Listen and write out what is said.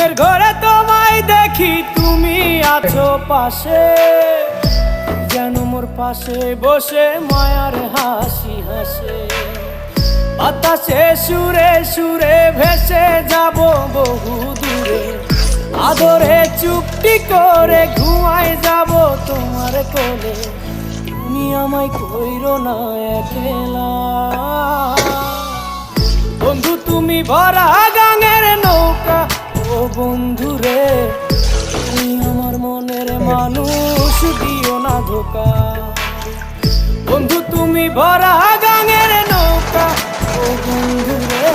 ঘুমের ঘরে তোমায় দেখি তুমি আছো পাশে, যেন মোর পাশে বসে মায়ার হাসি হাসে। বাতাসে সুরে সুরে ভেসে যাব বহু দূরে, আদরে চুপটি করে ঘুমায় যাব তোমার কোলে। তুমি আমায় কইরো না একলা বন্ধু, তুমি ভরা গাঙের নৌকা। ও বন্ধু রে, তুমি আমার মনের মানুষ, দিও না ধোকা। বন্ধু তুমি ভরা গাঙের নৌকা। ও বন্ধু রে।